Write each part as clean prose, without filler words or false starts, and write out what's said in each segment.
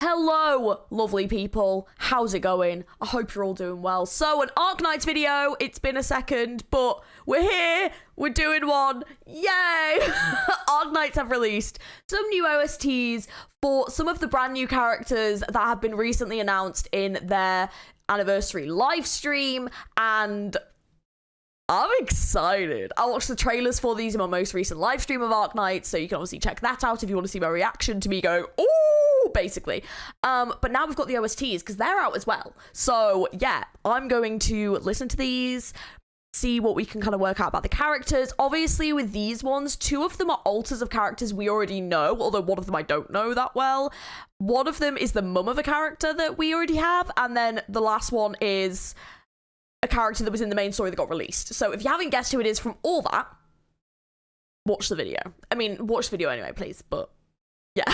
Hello, lovely people. How's it going? I hope you're all doing well. So, an Arknights video. It's been a second, but we're here. We're doing one. Yay! Arknights have released some new OSTs for some of the brand new characters that have been recently announced in their anniversary live stream, and I'm excited. I watched the trailers for these in my most recent live stream of Arknights, so you can obviously check that out if you want to see my reaction to me going, ooh, basically. But now we've got the OSTs, because they're out as well. So, yeah, I'm going to listen to these, see what we can kind of work out about the characters. Obviously, with these ones, two of them are alters of characters we already know, although one of them I don't know that well. One of them is the mum of a character that we already have, and then the last one is a character that was in the main story that got released. So if you haven't guessed who it is from all that, watch the video. I mean, watch the video anyway, please, but yeah.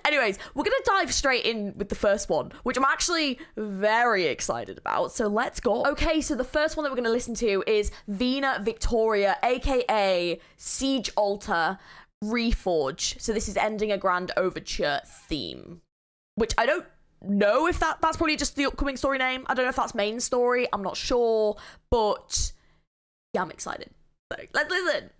Anyways, we're gonna dive straight in with the first one, which I'm actually very excited about, so let's go. Okay, so the first one that we're gonna listen to is Vina Victoria, aka Siege Altar Reforge. So this is Ending a Grand Overture theme, which I don't know if that's probably just the upcoming story name. I don't know if that's main story. I'm not sure, but yeah, I'm excited. So let's listen.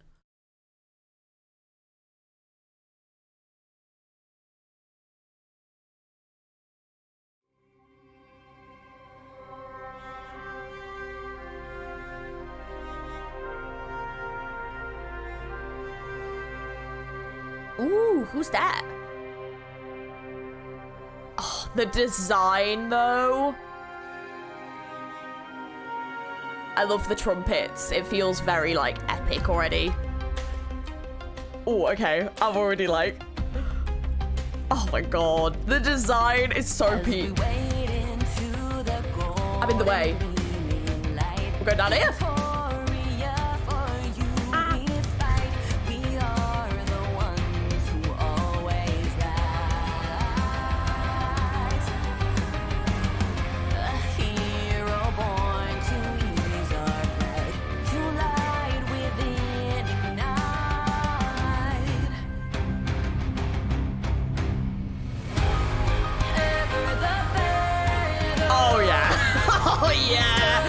Ooh, who's that? Oh, the design, though. I love the trumpets. It feels very, like, epic already. Oh, okay. I'm already, like... Oh, my God. The design is so peak. I'm in the way. We'll go down here. Oh yeah. Oh yeah.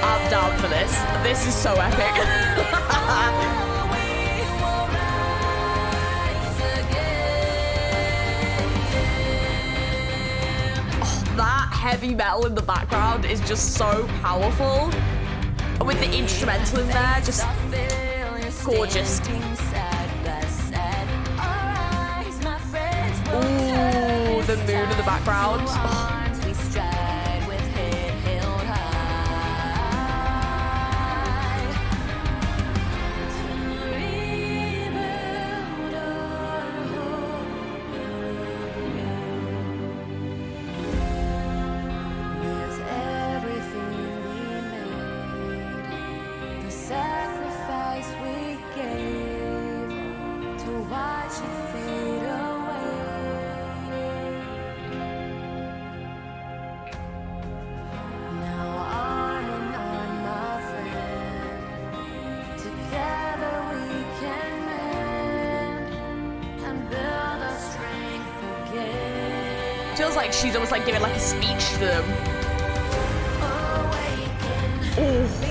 I'm down for this. This is so epic. That heavy metal in the background is just so powerful. And with the instrumental in there, just gorgeous. Ooh, the moon in the background. Oh. Feels like she's almost like giving like a speech to them. Oh.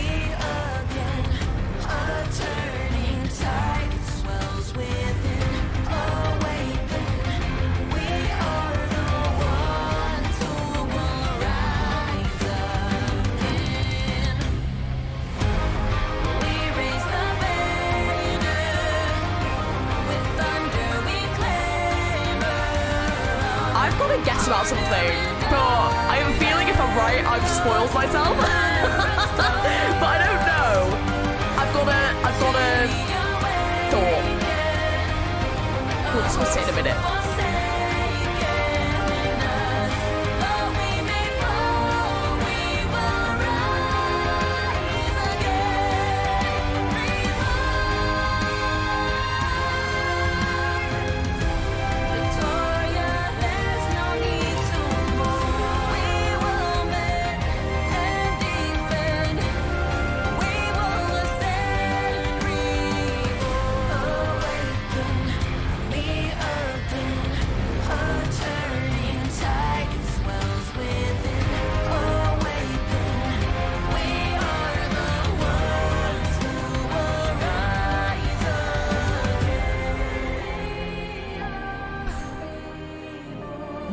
I've got to guess about something, but I have a feeling if I'm right, I've spoiled myself. But I don't know. I've got a thought. We'll discuss it in a minute.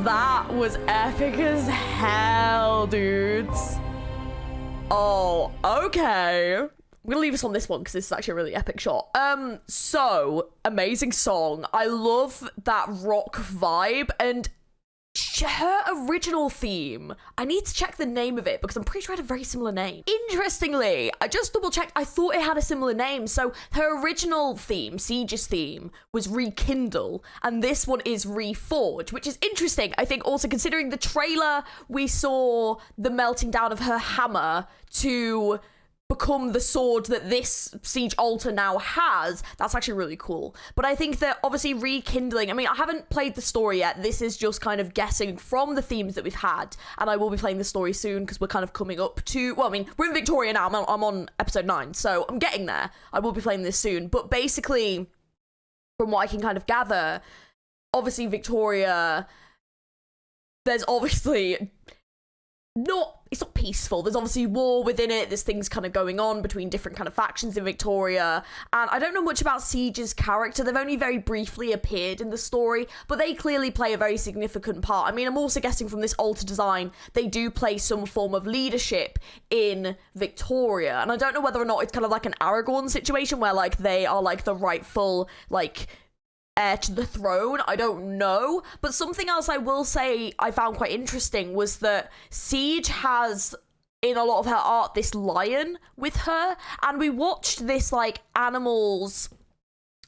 That was epic as hell, dudes. Oh, okay. I'm gonna leave us on this one because this is actually a really epic shot. So amazing song. I love that rock vibe, and her original theme, I need to check the name of it because I'm pretty sure it had a very similar name. Interestingly, I just double checked, I thought it had a similar name. So her original theme, Siege's theme, was Rekindle, and this one is Reforge, which is interesting. I think also considering the trailer, we saw the melting down of her hammer to become the sword that this Siege altar now has. That's actually really cool. But I think that obviously rekindling, I mean, I haven't played the story yet. This is just kind of guessing from the themes that we've had, and I will be playing the story soon because we're kind of coming up to, well, I mean, we're in Victoria now. I'm on episode 9, so I'm getting there. I will be playing this soon. But basically, from what I can kind of gather, obviously Victoria, there's obviously it's not peaceful. There's obviously war within it. There's things kind of going on between different kind of factions in Victoria. And I don't know much about Siege's character. They've only very briefly appeared in the story, but they clearly play a very significant part. I mean, I'm also guessing from this altar design, they do play some form of leadership in Victoria. And I don't know whether or not it's kind of like an Aragorn situation where like they are like the rightful like heir to the throne. I don't know. But something else I will say I found quite interesting was that Siege has, in a lot of her art, this lion with her, and we watched this like animals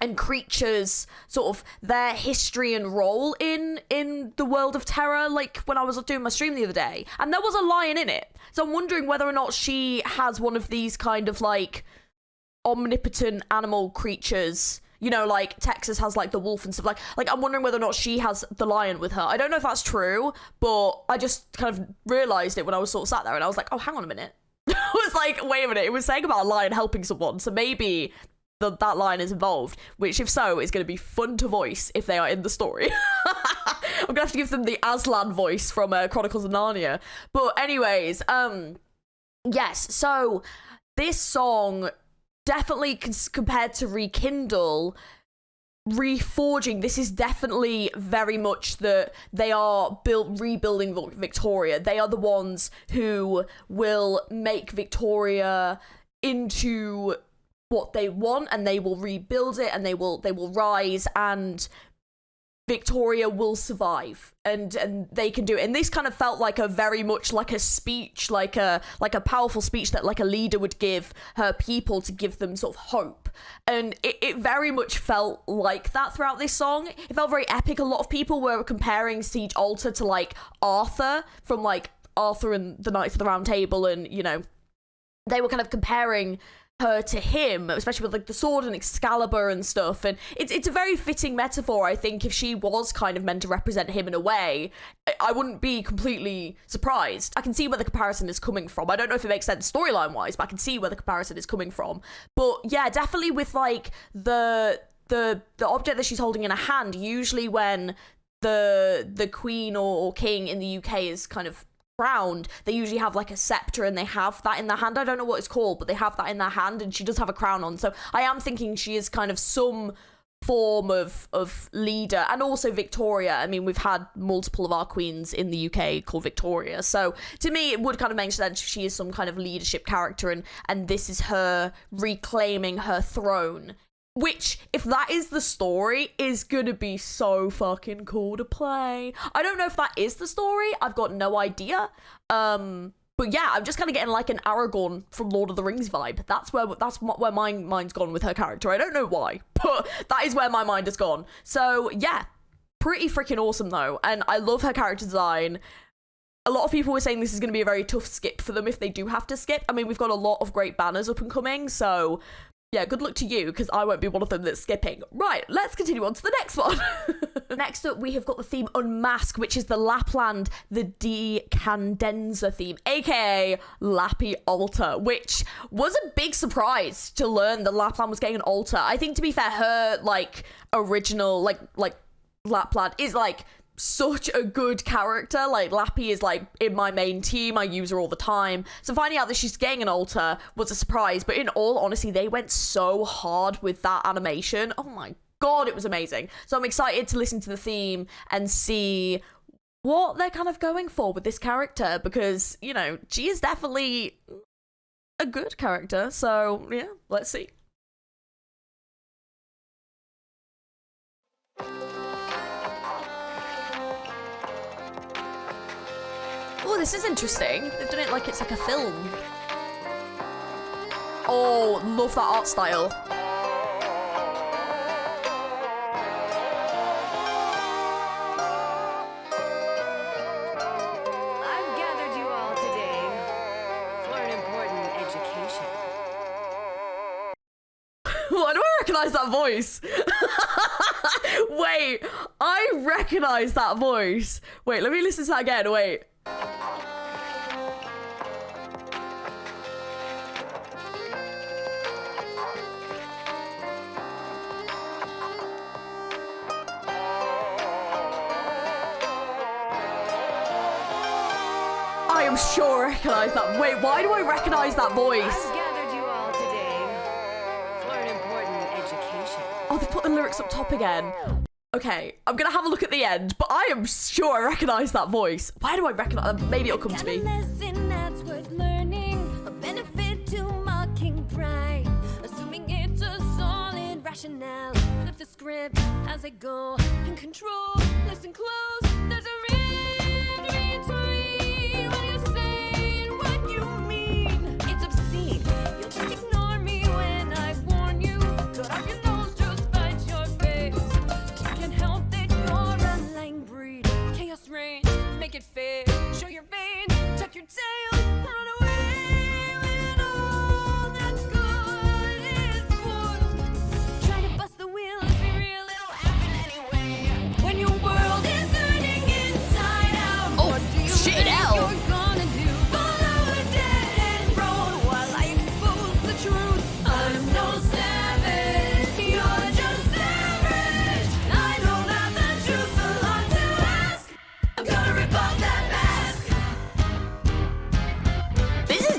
and creatures, sort of their history and role in the world of terror, like when I was doing my stream the other day, and there was a lion in it. So I'm wondering whether or not she has one of these kind of like omnipotent animal creatures. You know, like Texas has like the wolf and stuff. Like I'm wondering whether or not she has the lion with her. I don't know if that's true, but I just kind of realized it when I was sort of sat there, and I was like, oh, hang on a minute. I was like, wait a minute. It was saying about a lion helping someone, so maybe that lion is involved. Which, if so, is going to be fun to voice if they are in the story. I'm gonna have to give them the Aslan voice from Chronicles of Narnia. But anyways, yes. So this song, definitely compared to Rekindle, Reforging, this is definitely very much that they are rebuilding Victoria. They are the ones who will make Victoria into what they want, and they will rebuild it, and they will rise, and Victoria will survive, and they can do it. And this kind of felt like a very much like a speech, like a powerful speech that like a leader would give her people to give them sort of hope. And it very much felt like that throughout this song. It felt very epic. A lot of people were comparing Siege Altar to like Arthur from like Arthur and the Knights of the Round Table, and you know, they were kind of comparing her to him, especially with like the sword and Excalibur and stuff. And it's a very fitting metaphor. I think if she was kind of meant to represent him in a way, I wouldn't be completely surprised. I can see where the comparison is coming from. I don't know if it makes sense storyline wise, but I can see where the comparison is coming from. But yeah, definitely with like the object that she's holding in her hand. Usually when the queen or king in the UK is kind of crowned, they usually have like a scepter, and they have that in their hand. I don't know what it's called, but they have that in their hand, and she does have a crown on. So I am thinking she is kind of some form of leader. And also Victoria, I mean, we've had multiple of our queens in the UK called Victoria, so to me it would kind of make sense if she is some kind of leadership character, and this is her reclaiming her throne. Which, if that is the story, is gonna be so fucking cool to play. I don't know if that is the story. I've got no idea. But yeah, I'm just kind of getting like an Aragorn from Lord of the Rings vibe. That's where my mind's gone with her character. I don't know why, but that is where my mind has gone. So yeah, pretty freaking awesome though. And I love her character design. A lot of people were saying this is going to be a very tough skip for them if they do have to skip. I mean, we've got a lot of great banners up and coming, so yeah, good luck to you, because I won't be one of them that's skipping. Right, let's continue on to the next one. Next up, we have got the theme Unmask, which is the Lapland, the Decandenza theme, aka Lappy Altar, which was a big surprise to learn that Lapland was getting an altar. I think, to be fair, her, like, original, like Lapland is, like, such a good character. Like, Lappy is like in my main team. I use her all the time. So finding out that she's getting an altar was a surprise. But in all honesty, they went so hard with that animation. Oh my god, it was amazing. So I'm excited to listen to the theme and see what they're kind of going for with this character, because, you know, G is definitely a good character, so yeah, let's see. Oh, this is interesting. They've done it like it's like a film. Oh, love that art style. I've gathered you all today for an important education. Why do I recognize that voice? Wait, I recognize that voice. Wait, let me listen to that again. Wait. I am sure I recognize that. Wait, why do I recognize that voice? I've gathered you all today for an important education. Oh, they put the lyrics up top again. Okay, I'm gonna have a look at the end, but I am sure I recognize that voice. Why do I recognize? Maybe it'll come to me. A lesson that's worth learning, a benefit to mocking pride, assuming it's a solid rationale. Flip the script as I go in control. Listen close. There's a read to read when you're saying what you mean. It's obscene. You'll just ignore me when I warn you. Cut off your nose to spite your face. You can't help that you're a lying breed. Chaos reigns. Make it fair. Show your veins. Tuck your tail. Run away when all that's good is spoiled. Try to bust the wheel. Let's be real. It'll happen anyway. When your world is turning inside out, what do you shit, think hell. you're gonna do? Follow a dead-end road while I expose the truth. I'm no savage. You're just average. I know that the truth's a lot to ask. I'm gonna rip off that mask. This is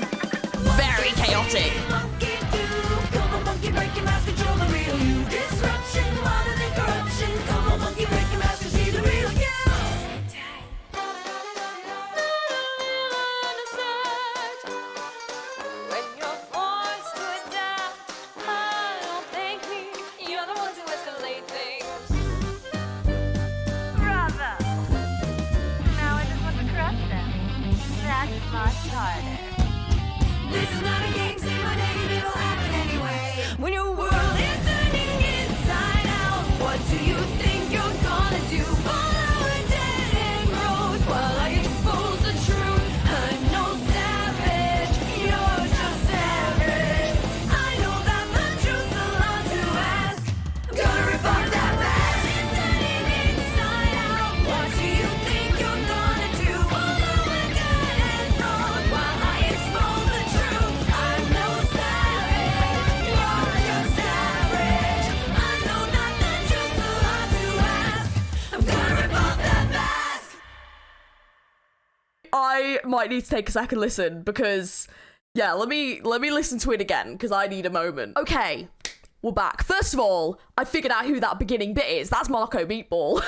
very chaotic. Monkey do. Come on, monkey, break your mask, control the real you. Disruption, harder than corruption. Come on, monkey, break your mask, and see the real you. When you're forced to adapt, don't thank me. You're the ones who escalate things. Bravo! Now I just want to crush them. That's much harder. This is not a game, say my name, it'll happen anyway. When your world is turning inside out, what do you think you're gonna do? Follow a dead-end road while I expose the truth. I'm no savage, you're just average. I know that the truth's a lot to ask. I'm gonna rip off that mask. It's turning inside out. What do you think you're gonna do? Follow a dead-end road while I expose the truth. I'm no savage, you're just average. I know that the truth's a lot to ask. I'm gonna rip off that mask. I might need to take a second listen because, yeah, let me listen to it again because I need a moment. Okay, we're back. First of all, I figured out who that beginning bit is. That's Marco Meatball.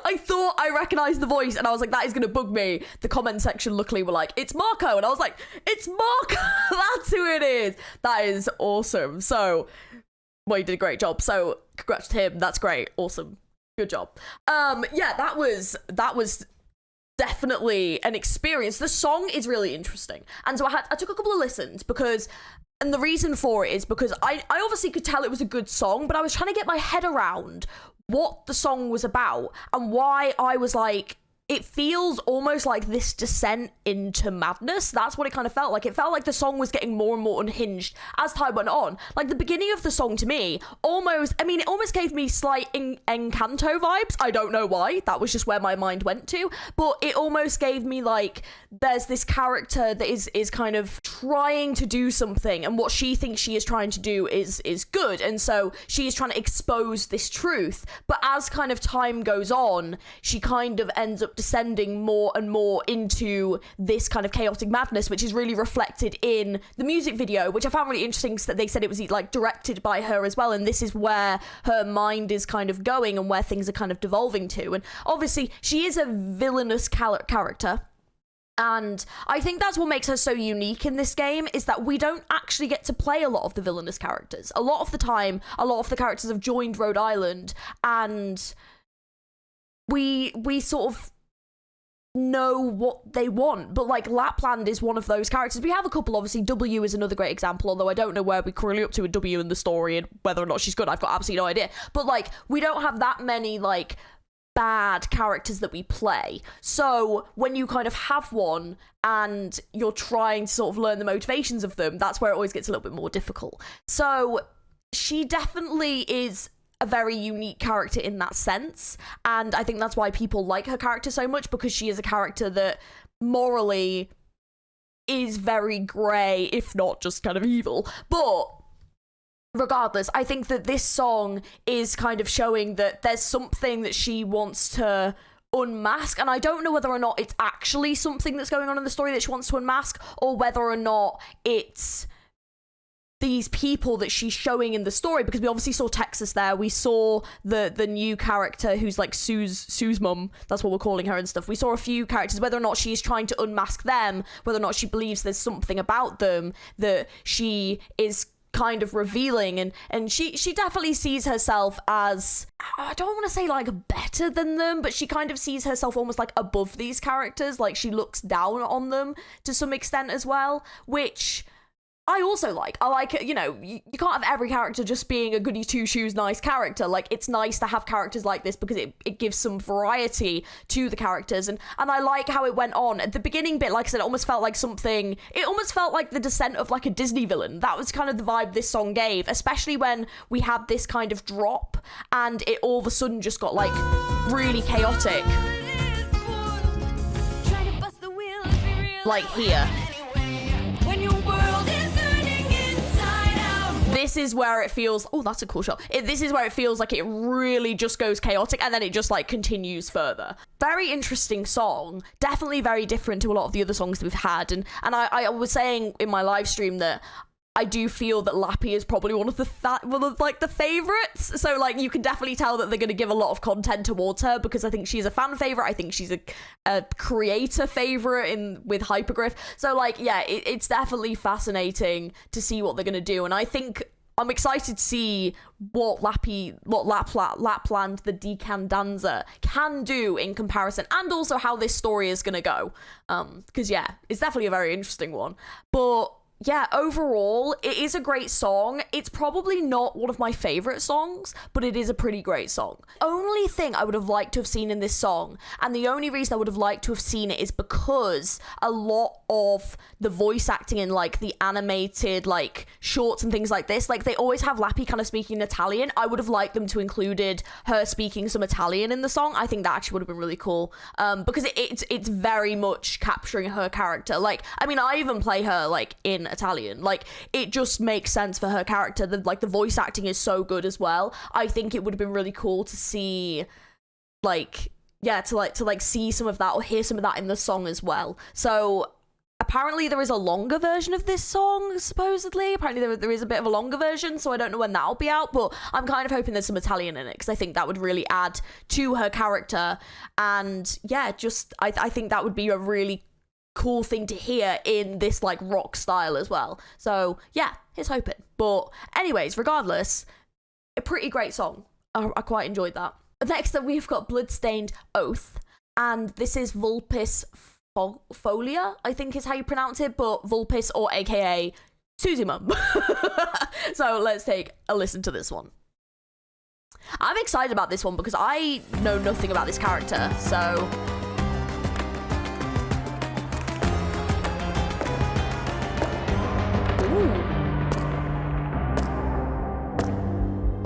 I thought I recognized the voice and I was like, that is gonna bug me. The comment section luckily were like, it's Marco, and I was like, it's Marco. That's who it is. That is awesome. So, well, he did a great job. So, congrats to him. That's great. Awesome. Good job. Yeah, that was definitely an experience. The song is really interesting, and so I took a couple of listens because, and the reason for it is because I obviously could tell it was a good song, but I was trying to get my head around what the song was about and why I was like, it feels almost like this descent into madness. That's what it kind of felt like. It felt like the song was getting more and more unhinged as time went on. Like the beginning of the song to me, it almost gave me slight Encanto vibes. I don't know why. That was just where my mind went to. But it almost gave me like, there's this character that is kind of trying to do something, and what she thinks she is trying to do is good. And so she is trying to expose this truth. But as kind of time goes on, she kind of ends up descending more and more into this kind of chaotic madness, which is really reflected in the music video, which I found really interesting, that they said it was like directed by her as well, and this is where her mind is kind of going and where things are kind of devolving to. And obviously she is a villainous character, and I think that's what makes her so unique in this game, is that we don't actually get to play a lot of the villainous characters. A lot of the time, a lot of the characters have joined Rhode Island, and we sort of know what they want. But like Lapland is one of those characters. We have a couple, obviously. W is another great example, although I don't know where we're currently up to with W in the story and whether or not she's good. I've got absolutely no idea. But like, we don't have that many like bad characters that we play. So when you kind of have one and you're trying to sort of learn the motivations of them, that's where it always gets a little bit more difficult. So she definitely is a very unique character in that sense, and I think that's why people like her character so much, because she is a character that morally is very grey, if not just kind of evil. But regardless, I think that this song is kind of showing that there's something that she wants to unmask, and I don't know whether or not it's actually something that's going on in the story that she wants to unmask, or whether or not it's these people that she's showing in the story, because we obviously saw Texas there, we saw the new character who's like Sue's mum, that's what we're calling her and stuff. We saw a few characters, whether or not she's trying to unmask them, whether or not she believes there's something about them that she is kind of revealing, and she definitely sees herself as, I don't want to say like better than them, but she kind of sees herself almost like above these characters, like she looks down on them to some extent as well, which I also like. I like, you know, you can't have every character just being a goody two-shoes nice character. Like, it's nice to have characters like this because it gives some variety to the characters, and I like how it went on. At the beginning bit, like I said, it almost felt like something, it almost felt like the descent of like a Disney villain. That was kind of the vibe this song gave, especially when we had this kind of drop and it all of a sudden just got like really chaotic. Like here. This is where it feels, oh, that's a cool shot. This is where it feels like it really just goes chaotic, and then it just like continues further. Very interesting song. Definitely very different to a lot of the other songs that we've had. And I was saying in my live stream that I do feel that Lappy is probably one of the favorites. So like you can definitely tell that they're going to give a lot of content towards her, because I think she's a fan favorite. I think she's a creator favorite with Hypergriff. So like, yeah, it's definitely fascinating to see what they're going to do. And I think I'm excited to see what Lapland, the Decandanza, can do in comparison, and also how this story is going to go. Because yeah, it's definitely a very interesting one. But yeah, overall, it is a great song. It's probably not one of my favorite songs, but it is a pretty great song. Only thing I would have liked to have seen in this song, and the only reason I would have liked to have seen it, is because a lot of the voice acting in like the animated like shorts and things like this, like they always have Lappy kind of speaking Italian. I would have liked them to included her speaking some Italian in the song. I think that actually would have been really cool, because it's very much capturing her character. Like, I mean, I even play her like in Italian. Like, it just makes sense for her character. The voice acting is so good as well. I think it would have been really cool to see, like, yeah, to see some of that, or hear some of that in the song as well. So apparently there is a longer version of this song, supposedly. Apparently there is a bit of a longer version, so I don't know when that'll be out, but I'm kind of hoping there's some Italian in it, because I think that would really add to her character. And yeah, just I think that would be a really cool thing to hear in this like rock style as well. So yeah, here's hoping. But anyways, regardless, a pretty great song. I quite enjoyed that. Next up, we've got Bloodstained Oath, and this is Vulpes Folia, I think is how you pronounce it, but Vulpes, or aka Susie Mum. So let's take a listen to this one. I'm excited about this one because I know nothing about this character, so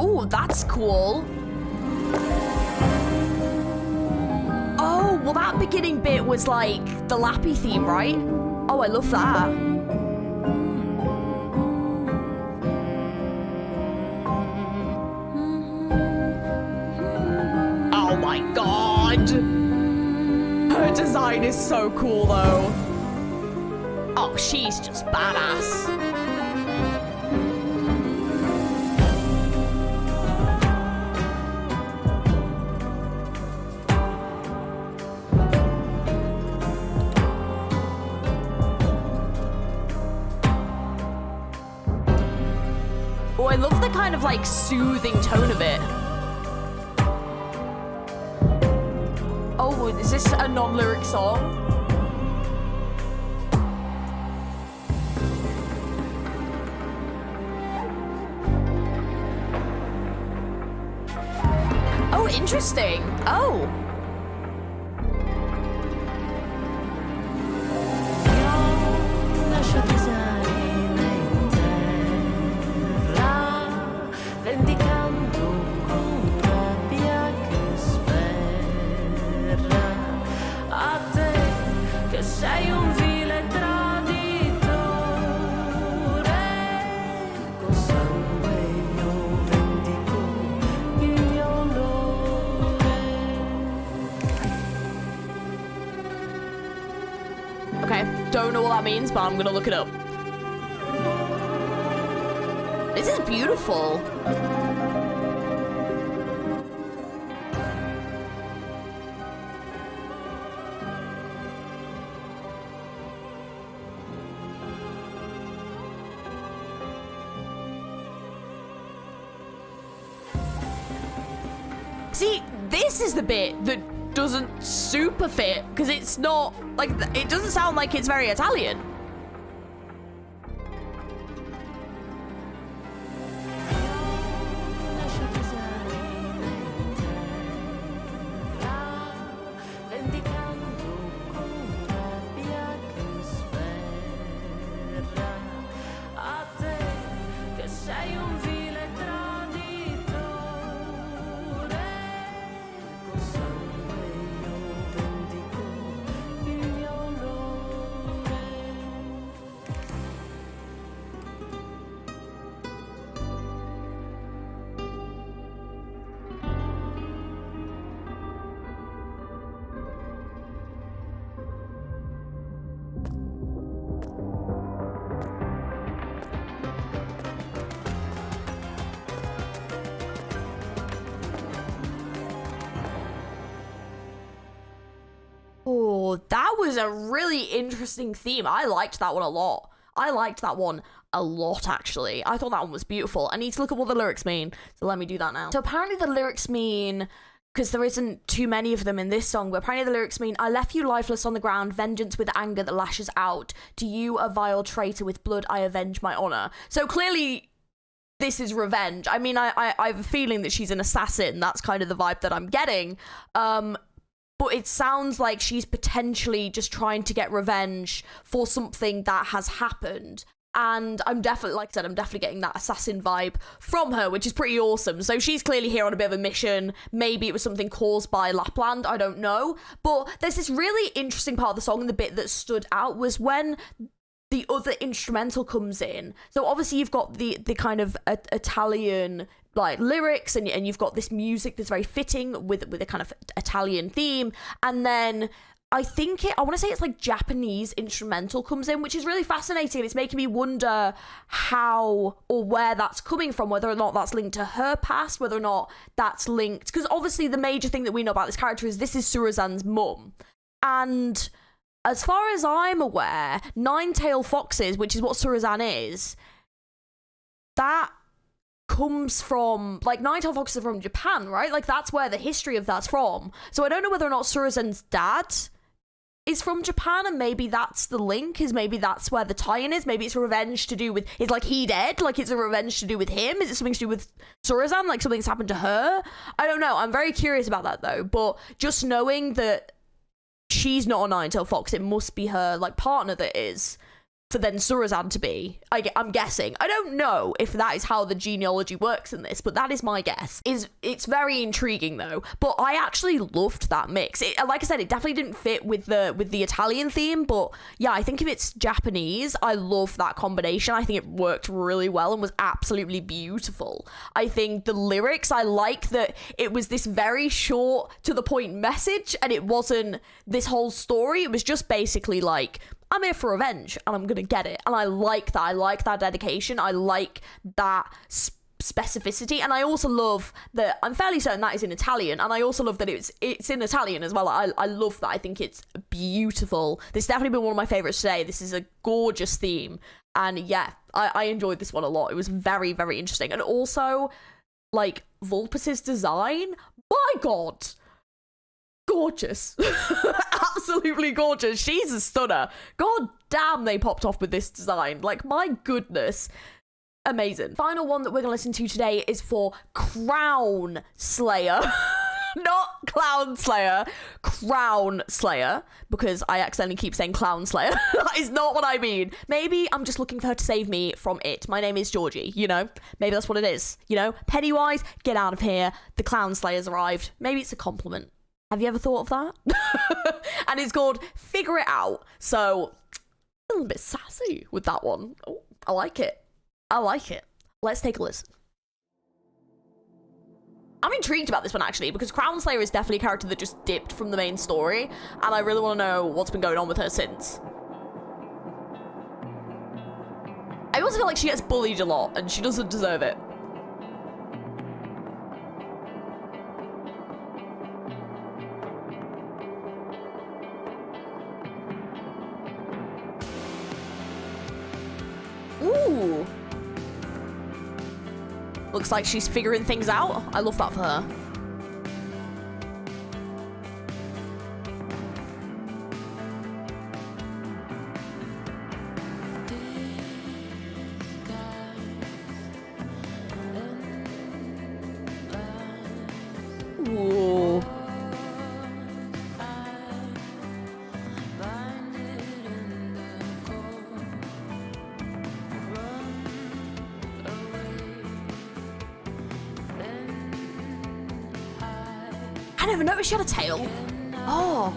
ooh, that's cool. Oh, well, that beginning bit was like the Lappy theme, right? Oh, I love that. Oh my god. design is so cool, though. Oh, she's just badass. Oh, I love the kind of like soothing tone of it. Oh, is this a non-lyric song? Oh, interesting. Oh. Okay, don't know what that means, but I'm gonna look it up. This is beautiful. See, this is the bit that doesn't super fit, because it's not like, it doesn't sound like it's very Italian. Oh, that was a really interesting theme. I liked that one a lot. I liked that one a lot, actually. I thought that one was beautiful. I need to look at what the lyrics mean, so let me do that now. So apparently the lyrics mean, because there isn't too many of them in this song, but apparently the lyrics mean, I left you lifeless on the ground, vengeance with anger that lashes out. To you, a vile traitor, with blood I avenge my honor. So clearly, this is revenge. I mean, I have a feeling that she's an assassin. That's kind of the vibe that I'm getting. But it sounds like she's potentially just trying to get revenge for something that has happened. And I'm definitely, like I said, I'm definitely getting that assassin vibe from her, which is pretty awesome. So she's clearly here on a bit of a mission. Maybe it was something caused by Lapland, I don't know. But there's this really interesting part of the song, and the bit that stood out was when the other instrumental comes in. So obviously you've got the kind of Italian like lyrics, and you've got this music that's very fitting with a kind of Italian theme, and then I want to say it's like Japanese instrumental comes in, which is really fascinating. It's making me wonder how or where that's coming from, whether or not that's linked to her past, whether or not that's linked, because obviously the major thing that we know about this character is this is Surazan's mum, and as far as I'm aware, Nine-Tailed Foxes, which is what Surazan is, that comes from, like, Nine-Tailed Foxes are from Japan, right? Like, that's where the history of that's from. So I don't know whether or not Surazan's dad is from Japan, and maybe that's the link, is maybe that's where the tie-in is. Maybe it's a revenge to do with, is like he dead? Like, it's a revenge to do with him? Is it something to do with Surazan? Like, something's happened to her? I don't know. I'm very curious about that, though. But just knowing that she's not a Nine-Tailed Fox, it must be her, like, partner that is. for then Surazan to be. I'm guessing. I don't know if that is how the genealogy works in this, but that is my guess. It's very intriguing though. But I actually loved that mix. Like I said, it definitely didn't fit with the Italian theme, but yeah, I think if it's Japanese, I love that combination. I think it worked really well and was absolutely beautiful. I think the lyrics, I like that it was this very short to the point message, and it wasn't this whole story. It was just basically like, I'm here for revenge and I'm gonna get it. And I like that. I like that dedication. I like that specificity. And I also love that, I'm fairly certain that is in Italian, and I also love that it's in Italian as well. I love that. I think it's beautiful. This has definitely been one of my favorites today. This is a gorgeous theme, and yeah, I enjoyed this one a lot. It was very, very interesting. And also, like, Vulpus's design, my god, gorgeous. Absolutely gorgeous. She's a stunner. God damn, they popped off with this design. Like, my goodness. Amazing. Final one that we're gonna listen to today is for Crown Slayer. Not Clown Slayer, Crown Slayer, because I accidentally keep saying Clown Slayer. That is not what I mean. Maybe I'm just looking for her to save me from it. My name is Georgie, you know? Maybe that's what it is, you know? Pennywise, get out of here. The Clown Slayer's arrived. Maybe it's a compliment. Have you ever thought of that? And it's called Figure It Out. So, a little bit sassy with that one. Oh, I like it. I like it. Let's take a listen. I'm intrigued about this one, actually, because Crown Slayer is definitely a character that just dipped from the main story, and I really want to know what's been going on with her since. I also feel like she gets bullied a lot, and she doesn't deserve it. Ooh. Looks like she's figuring things out. I love that for her. Ooh. I never noticed she had a tail. Oh.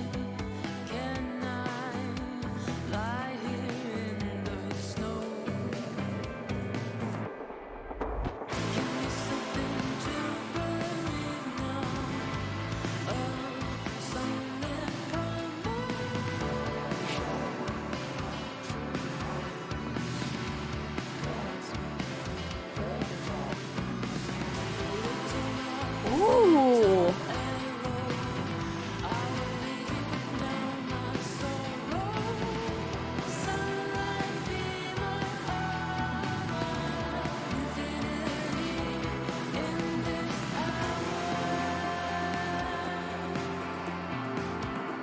Ooh.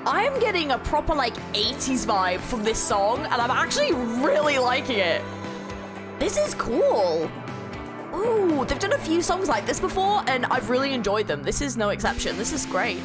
I am getting a proper, like, 80s vibe from this song, and I'm actually really liking it. This is cool. Ooh, they've done a few songs like this before, and I've really enjoyed them. This is no exception. This is great.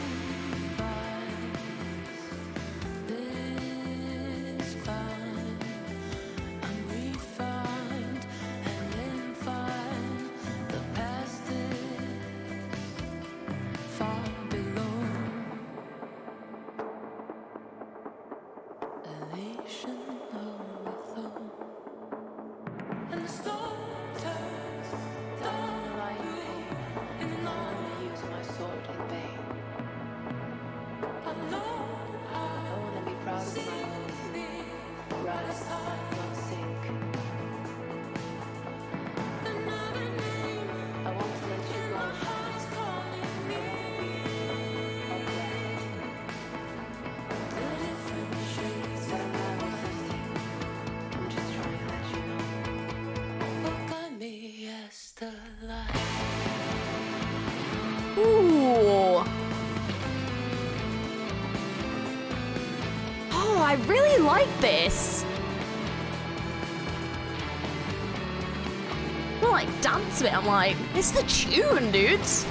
Ooh. Oh, I really like this. Well, like, dance a bit. I'm like, it's the tune, dudes.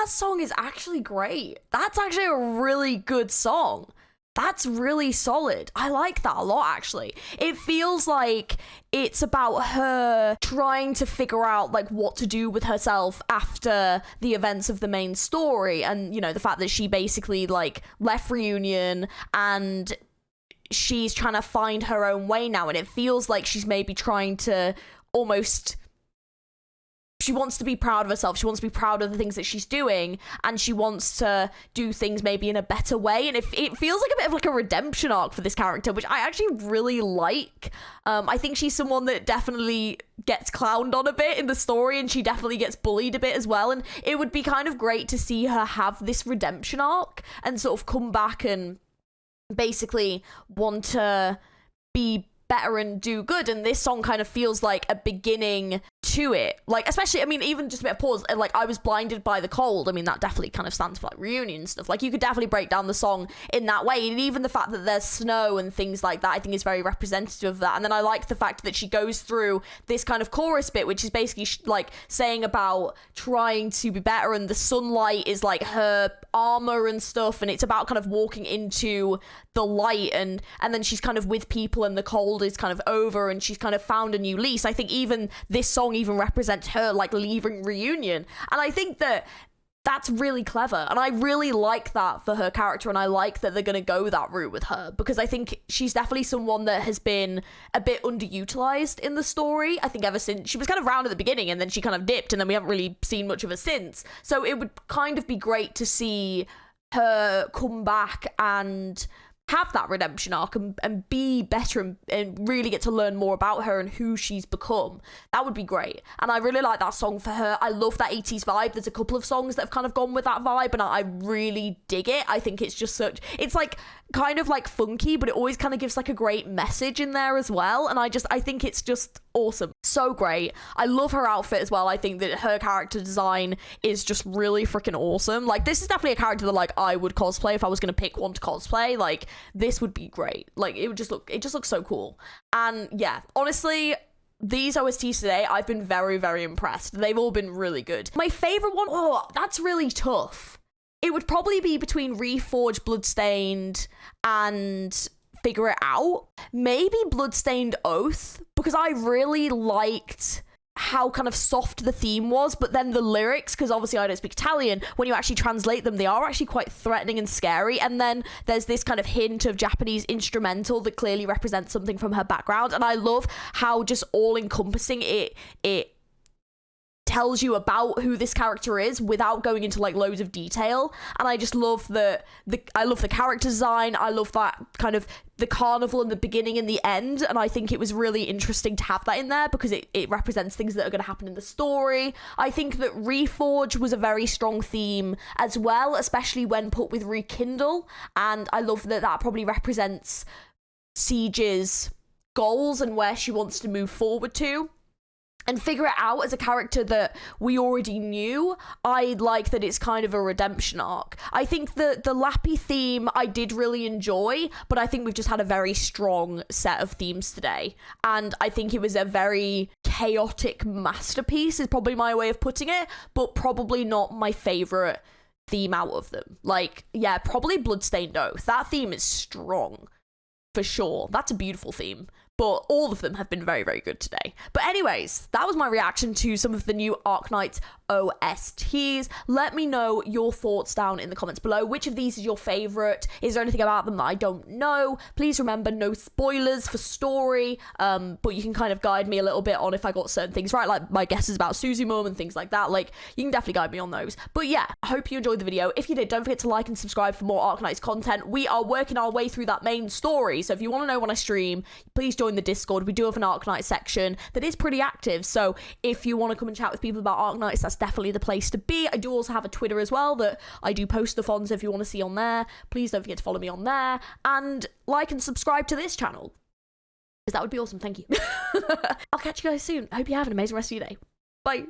that song is actually great. That's actually a really good song. That's really solid. I like that a lot, actually. It feels like it's about her trying to figure out, like, what to do with herself after the events of the main story. And, you know, the fact that she basically, like, left Reunion and she's trying to find her own way now. And it feels like she's maybe trying to almost... She wants to be proud of herself. She wants to be proud of the things that she's doing, and she wants to do things maybe in a better way. And it feels like a bit of like a redemption arc for this character, which I actually really like. I think she's someone that definitely gets clowned on a bit in the story, and she definitely gets bullied a bit as well. And it would be kind of great to see her have this redemption arc and sort of come back and basically want to be better and do good. And this song kind of feels like a beginning to it, like, especially, I mean, even just a bit of pause, like, I was blinded by the cold. I mean, that definitely kind of stands for like Reunion and stuff. Like, you could definitely break down the song in that way, and even the fact that there's snow and things like that, I think is very representative of that. And then I like the fact that she goes through this kind of chorus bit, which is basically like saying about trying to be better, and the sunlight is like her armor and stuff, and it's about kind of walking into the light, and then she's kind of with people, and the cold is kind of over, and she's kind of found a new lease. I think even this song even represents her like leaving Reunion, and I think that that's really clever, and I really like that for her character, and I like that they're going to go that route with her, because I think she's definitely someone that has been a bit underutilized in the story. I think ever since she was kind of around at the beginning, and then she kind of dipped, and then we haven't really seen much of her since. So it would kind of be great to see her come back and have that redemption arc and be better and really get to learn more about her and who she's become. That would be great. And I really like that song for her. I love that 80s vibe. There's a couple of songs that have kind of gone with that vibe, and I really dig it. I think it's just such, it's like kind of like funky, but it always kind of gives like a great message in there as well. And I think it's just awesome. So great. I love her outfit as well. I think that her character design is just really freaking awesome. Like, this is definitely a character that like I would cosplay if I was going to pick one to cosplay. Like, this would be great. Like, it just looks so cool. And yeah, honestly, these OSTs today, I've been very, very impressed. They've all been really good. My favorite one, oh, that's really tough. It would probably be between Reforged, Bloodstained, and Figure It Out. Maybe Bloodstained Oath, because I really liked how kind of soft the theme was, but then the lyrics, because obviously I don't speak Italian, when you actually translate them, they are actually quite threatening and scary. And then there's this kind of hint of Japanese instrumental that clearly represents something from her background. And I love how just all-encompassing it tells you about who this character is without going into like loads of detail. And I just love I love the character design. I love that kind of the carnival in the beginning and the end, and I think it was really interesting to have that in there because it represents things that are going to happen in the story. I think that Reforge was a very strong theme as well, especially when put with Rekindle, and I love that probably represents Siege's goals and where she wants to move forward to. And Figure It Out as a character that we already knew, I like that it's kind of a redemption arc. I think that the Lappy theme I did really enjoy, but I think we've just had a very strong set of themes today. And I think it was a very chaotic masterpiece is probably my way of putting it, but probably not my favourite theme out of them. Like, yeah, probably Bloodstained Oath. That theme is strong, for sure. That's a beautiful theme. But all of them have been very, very good today. But anyways, that was my reaction to some of the new Arknights OSTs. Let me know your thoughts down in the comments below. Which of these is your favourite? Is there anything about them that I don't know? Please remember, no spoilers for story, but you can kind of guide me a little bit on if I got certain things right, like my guesses about Suzumum and things like that. Like, you can definitely guide me on those. But yeah, I hope you enjoyed the video. If you did, don't forget to like and subscribe for more Arknights content. We are working our way through that main story, so if you want to know when I stream, please join the Discord. We do have an Arknight section that is pretty active, so if you want to come and chat with people about Arknights, that's definitely the place to be. I do also have a Twitter as well that I do post stuff on, so if you want to see on there, please don't forget to follow me on there, and like and subscribe to this channel, because that would be awesome. Thank you. I'll catch you guys soon. I hope you have an amazing rest of your day. Bye.